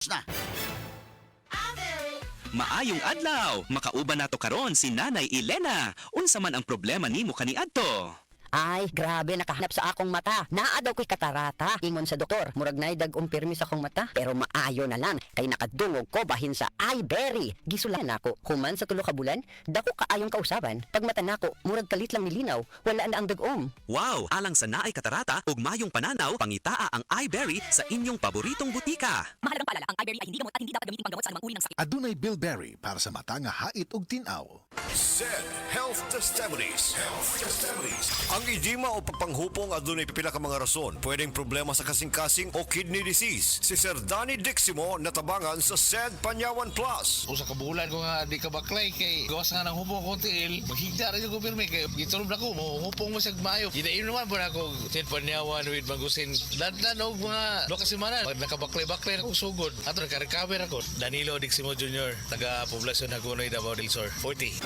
na. Maayong adlaw, makauban nato karon si Nanay Elena. Unsa man ang problema nimo kaniadto? Ay, grabe, nakahanap sa akong mata. Naa daw ko'y katarata. Ingon sa doktor, murag na'y dag-umpirmi sa akong mata. Pero maayo na lang, kay nakadungog ko bahin sa iBerry. Gisulan ako, human sa tulo ka bulan, dako kaayong kausaban. Pag mata nako, murag kalit lang nilinaw, wala na ang dag-om. Wow, alang sa naay katarata ug mayong pananaw, pangitaa ang iBerry sa inyong paboritong butika. Mahalagang paalala, ang iBerry ay hindi gamot at hindi dapat gamitin panggamot sa anumang uri ng sakit. Adunay Bilberry para sa mata nga hait ug tinaw. SED Health Testimonies. Ang edema o pagpanghupong adunay pipila ka mga rason. Pwedeng problema sa kasing-kasing o kidney disease. Si Sir Danny Diximo natabangan sa SED Panyawan Plus. Usa ka bulan ko nga di ka baklay kay gawas nga ng hupong ko tiil. Maghigda rin yung gobyerno kay gitulog na ko mo hupong mo sa mayo. Gidain naman po na ako sin panyawan with bagusin. Dadlan og mga do ka semana pag nakabaklay-baklay ako sugod. Ato naka-recover ako. Danilo Diximo Jr. taga poblasyon Hagonoy Davao del Sur 40.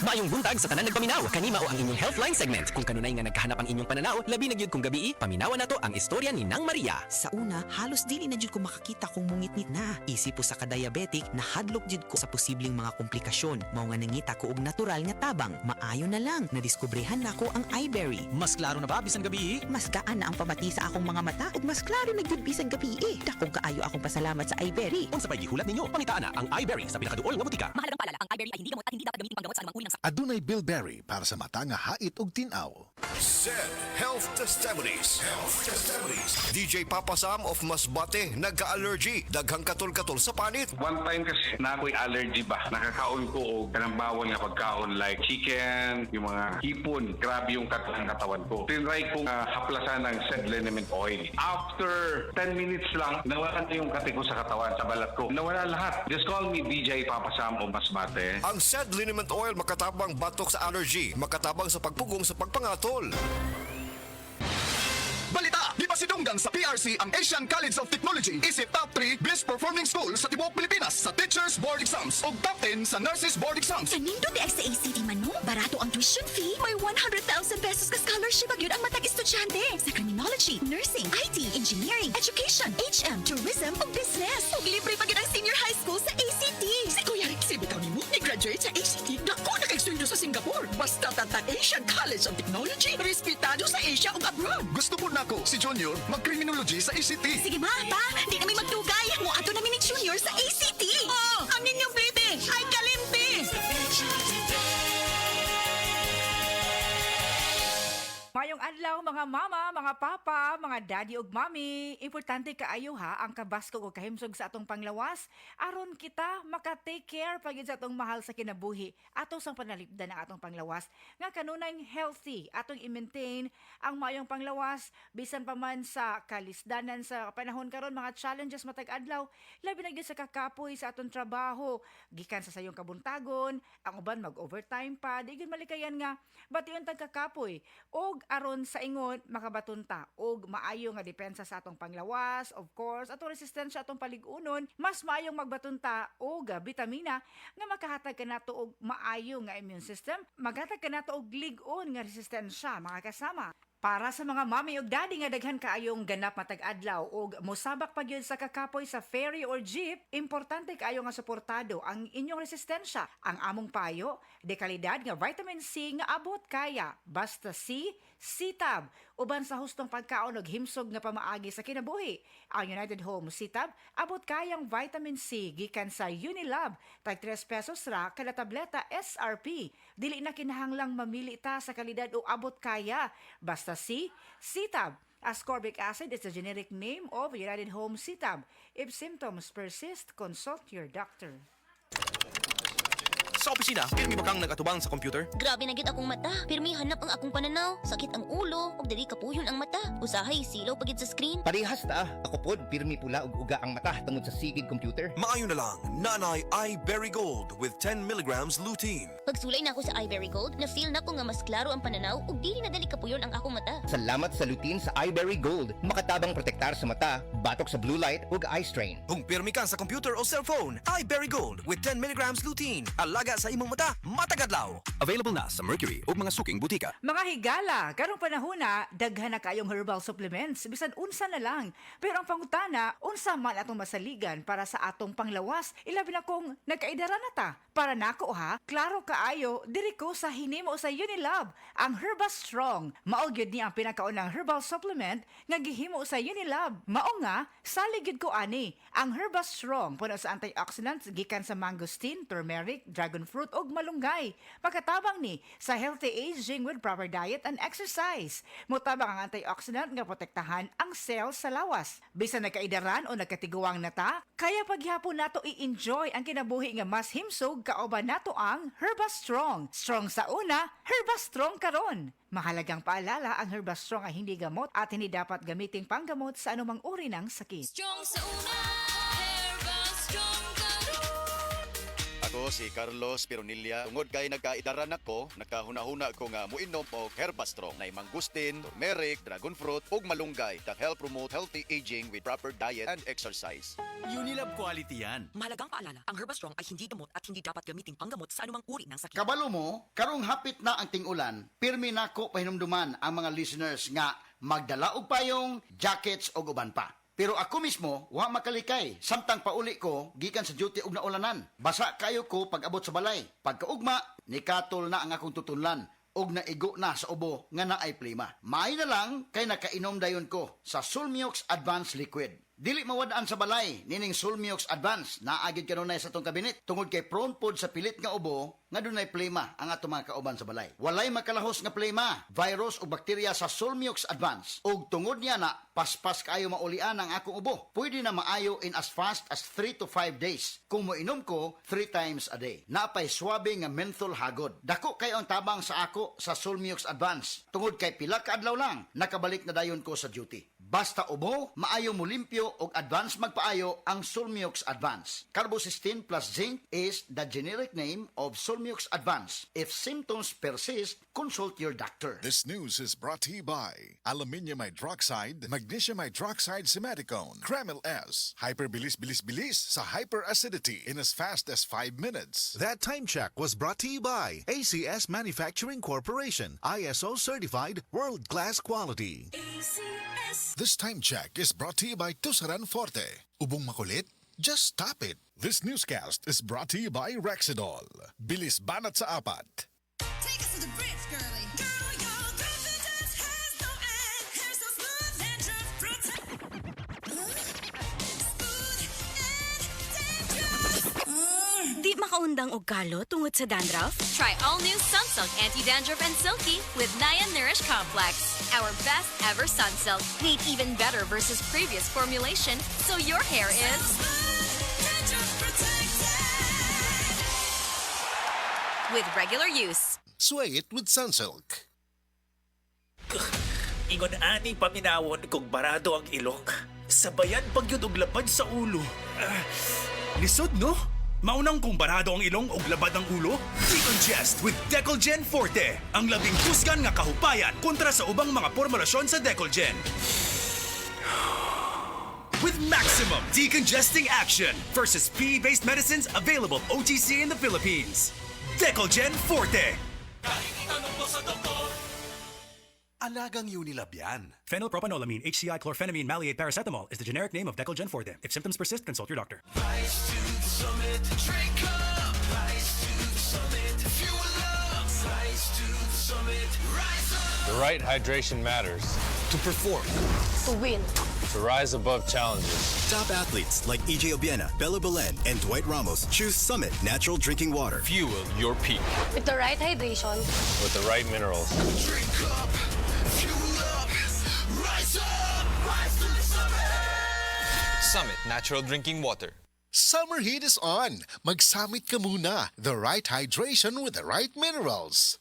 Mayong buntag sa tanan nagpaminaw, kanima o ang inyong Healthline segment. Kung kanunay nga nagkahanap ang inyong pananaw, labi na gyud kung gabi, paminawan nato ang istorya ni Nang Maria. Sa una, halos dili na jud ko makakita kung mungitnit na. Isip po sa ka-diabetic, nahadlok jud ko sa posibleng mga komplikasyon. Mao nga nangita ko og natural nga tabang. Maayo na lang, nadiskubrehan nako ang iBerry. Mas klaro na ba bisan gabi? Mas gaan na ang pamati sa akong mga mata ug mas klaro na gyud bisan gabi. Dakong kaayo akong pasalamat sa iBerry. Unsa pay gihulat ninyo? Pangitaan na ang iBerry sa pinakaduol nga butika. Mahalagang paalala, ang iBerry ay hindi gamot at hindi dapat gamitin panggamot sa anumang uri ng sakit. Adunay Bilberry para sa mata nga hait ug tinaw. SED Health Testimonies. DJ Papa Sam of Masbate nagka-allergy. Daghang katol-katol sa panit. One time kasi na ako'y allergy ba? Nakakaon ko o kanang bawal nga pagkaon like chicken, yung mga hipon. Grabe yung katawan ko. Tinry kong haplasan ng SED liniment oil. After 10 minutes lang, nawala na yung kati ko sa katawan, sa balat ko. Nawala lahat. Just call me DJ Papa Sam of Masbate. Ang SED liniment oil makatabang batok sa allergy, makatabang sa pagpugong sa pagpangatol. Balita! Di pa sidunggang sa PRC ang Asian College of Technology isip top 3 best performing school sa tibuok Pilipinas sa Teachers Board Exams ug top 10 sa Nurses Board Exams. Kanindo di sa ACT man no? Barato ang tuition fee. May 100,000 pesos ka scholarship agyud ang matag estudyante sa criminology, nursing, IT, engineering, education, HM, tourism ug business. Ug libre pa gyud ang senior high school sa ACT. Si Kuya Rexy bitaw nimo ni-graduate sa ACT. Dako na kay sa Singapore. Basta tata Asian College of Technology, respetado sa Asia ug abroad. Gusto po nako si Junior mag-criminology sa ICT. Sige ma, pa, di namin magtugay. Mo ato namin ni Junior sa ACT. Oh, ang inyong baby ay kalimpi. Mayong adlaw mga mama, mga papa, mga daddy ug mami. Importante kaayo ha ang kabaskog ug kahimsog sa atong panglawas aron kita maka-take care pagid sa atong mahal sa kinabuhi. Ato sang panalipdan ang atong panglawas nga kanunay healthy atong i-maintain ang mayong panglawas bisan pa man sa kalisdanan sa panahon karon, mga challenges matag adlaw, labi na gyud sa kakapoy sa atong trabaho gikan sa sayong kabuntagon, ang uban mag-overtime pa, di gyud malikayan nga bation tag kakapoy og aron sa ingon makabatunta og maayo nga depensa sa atong panglawas, of course, atong resistensya atong paligunon, mas maayong magbatunta og bitamina nga makahatag kanato og maayo nga immune system, maghatag kanato og lig-on nga resistensya, mga kasama. Para sa mga mami ug daddy nga daghan kaayong ganap matag adlaw ug mosabak pa gyud sa kakapoy sa ferry or jeep, importante kaayo nga suportado ang inyong resistensya. Ang among payo, dekalidad nga vitamin C nga abot kaya. Basta C, CTAB. Uban sa hustong pagkaon ug himsog nga pamaagi sa kinabuhi. Ang United Home CTAB abot kayang vitamin C gikan sa Unilab. Tag 3 pesos ra kada tableta SRP. Dili na kinahanglang mamili ta sa kalidad o abot kaya. Basta C, CTAB. Ascorbic acid is the generic name of United Home CTAB. If symptoms persist, consult your doctor. Sa opisina, pirmi ba kang nagatubang sa computer? Grabe na gyud akong mata. Pirmi hanap ang akong pananaw. Sakit ang ulo ug dili kapuyon ang mata. Usahay silaw pagid sa screen. Parehas ta. Ako pod, pirmi pula ug uga ang mata tungod sa sigig computer. Maayo na lang, Nanay iBerry Gold with 10 milligrams lutein. Pagsulay na ako sa iBerry Gold, na-feel na ko nga mas klaro ang pananaw ug dili na dali kapuyon ang akong mata. Salamat sa lutein sa iBerry Gold. Makatabang protektar sa mata, batok sa blue light ug eye strain. Kung pirmi ka sa computer o cellphone, iBerry Gold with 10 milligrams lutein. Alaga halaga sa imong mata matag adlaw. Available na sa Mercury ug mga suking butika. Mga higala, karong panahona, daghan na kayong herbal supplements, bisan unsa na lang. Pero ang pangutana, unsa man atong masaligan para sa atong panglawas, ilabi na kung nagkaidara na ta. Para nako ha, klaro kaayo, diri ko sa hinimo sa Unilab, ang Herba Strong. Mao gyud ni ang pinakaunang herbal supplement nga gihimo sa Unilab. Mao nga, saligid ko ani, ang Herba Strong puno sa antioxidants gikan sa mangosteen, turmeric, dragon fruit ug malunggay. Pagkatabang ni sa healthy aging with proper diet and exercise. Mutabang ang antioxidant nga protektahan ang cells sa lawas. Bisan nagkaidaran o nagkatiguang nata, kaya paghapon nato i-enjoy ang kinabuhi nga mas himsog kauban nato ang Herba Strong. Strong sa una, Herba Strong karon. Mahalagang paalala, ang Herba Strong ay hindi gamot at hindi dapat gamiting panggamot sa anumang uri ng sakit. Strong sa una, Herba Strong Ako si Carlos Pironilla. Tungod kay nagkaidaran ako, nakahuna-huna ko nga muinom og Herba Strong na mangustin, turmeric, dragon fruit ug malunggay that help promote healthy aging with proper diet and exercise. Unilab quality yan. Mahalagang paalala, ang Herba Strong ay hindi gamot at hindi dapat gamiting panggamot sa anumang uri ng sakit. Kabalo mo, karong hapit na ang ting-ulan, pirmi nako pahinumduman ang mga listeners nga magdala og payong, jackets og uban pa. Pero ako mismo, wa makalikay. Samtang pauli ko, gikan sa duty og naulanan. Basa kayo ko pag abot sa balay. Pagkaugma, nikatol na ang akong tutunlan. Og naigo na sa ubo nga naay plima. Maay na lang kay nakainom dayon ko sa Sulmiox Advanced Liquid. Dili mawadaan sa balay, nining Sulmiox Advance, naagid kanunay sa tong kabinet. Tungod kay prone pod sa pilit nga ubo, nga dunay plema ang ato mga kauban sa balay. Walay makalahos nga plema, virus o bakterya sa Sulmiox Advance. Ug tungod niya na, paspas kaayo maulian ang akong ubo. Pwede na maayo in as fast as 3 to 5 days. Kung moinom ko, 3 times a day. Napay swabe nga menthol hagod. Dako kayo ang tabang sa ako sa Sulmiox Advance. Tungod kay pila ka adlaw lang, nakabalik na dayon ko sa duty. Basta ubo, maayo mo limpyo o advance magpaayo ang Sulmiox Advance. Carbocysteine plus zinc is the generic name of Sulmiox Advance. If symptoms persist, consult your doctor. This news is brought to you by Aluminium Hydroxide, Magnesium Hydroxide Simaticone, Kreml S, Hyperbilis-bilis-bilis sa hyperacidity in as fast as 5 minutes. That time check was brought to you by ACS Manufacturing Corporation, ISO certified world-class quality. This time check is brought to you by Tusaran Forte. Ubong makulit? Just stop it. This newscast is brought to you by Rexidol. Bilis banat sa apat. Take us to the bridge, girlie. Girl, your confidence has no end. Hair so smooth and just protect. Di makaundang og kalo tungod sa dandruff? Try all new Sunsilk Anti-Dandruff and Silky with Naya Nourish Complex. Our best ever Sunsilk, made even better versus previous formulation, so your hair is with regular use. Sway it with Sunsilk. Ingon aning paminawon kung barado ang ilok. Sabayan pagyud og labad sa ulo. Lisod no? Maunang kung barado ang ilong o labad ang ulo? Decongest with Decolgen Forte. Ang labing husgan nga kahupayan kontra sa ubang mga formulasyon sa Decolgen. With maximum decongesting action versus PE-based medicines available OTC in the Philippines. Decolgen Forte. Alagang Unilab yan. Phenylpropanolamine, HCI chlorphenamine maleate paracetamol is the generic name of Decolgen Forte. If symptoms persist, consult your doctor. Rise to the summit, drink up. Rise to the summit, fuel up. Rise to the summit, rise up. The right hydration matters. To perform. To win. To rise above challenges. Top athletes like EJ Obiena, Bella Belen, and Dwight Ramos choose Summit Natural Drinking Water. Fuel your peak. With the right hydration. With the right minerals. Drink up, fuel up, rise up, rise to the summit. Summit Natural Drinking Water. Summer heat is on. Mag-summit ka muna. The right hydration with the right minerals.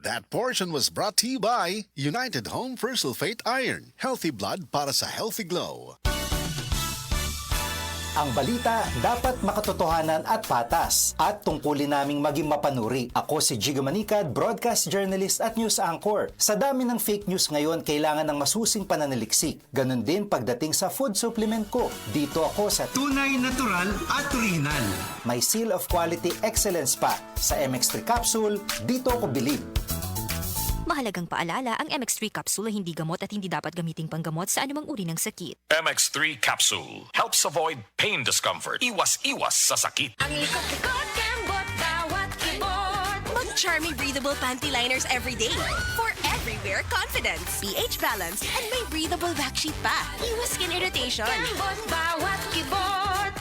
That portion was brought to you by United Home First Sulfate Iron. Healthy blood para sa healthy glow. Ang balita dapat makatotohanan at patas at tungkulin naming maging mapanuri. Ako si Jigo Manicad, broadcast journalist at news anchor. Sa dami ng fake news ngayon, kailangan ng masusing pananaliksik. Ganon din pagdating sa food supplement ko. Dito ako sa tunay, natural at original. May seal of quality excellence pa. Sa MX3 capsule, dito ako bilib. Mahalagang paalala, ang MX3 capsule ay hindi gamot at hindi dapat gamiting panggamot sa anumang uri ng sakit. MX3 Capsule helps avoid pain discomfort. Iwas-iwas sa sakit. Ang likot-likot, kembot, bawat kibot. Mag-Charmy Breathable Panty Liners everyday. For everywhere confidence. pH balance and may breathable back sheet pa. Iwas skin irritation. Kembot, bawat kibot.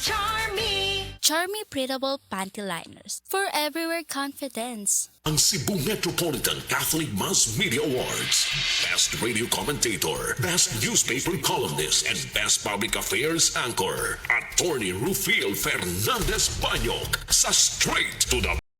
Charmy! Charmy Breathable Panty Liners. For everywhere confidence. Ang Cebu Metropolitan Catholic Mass Media Awards. Best Radio Commentator, Best Newspaper Columnist, and Best Public Affairs Anchor. Attorney Rufil Fernandez Banyok sa Straight to the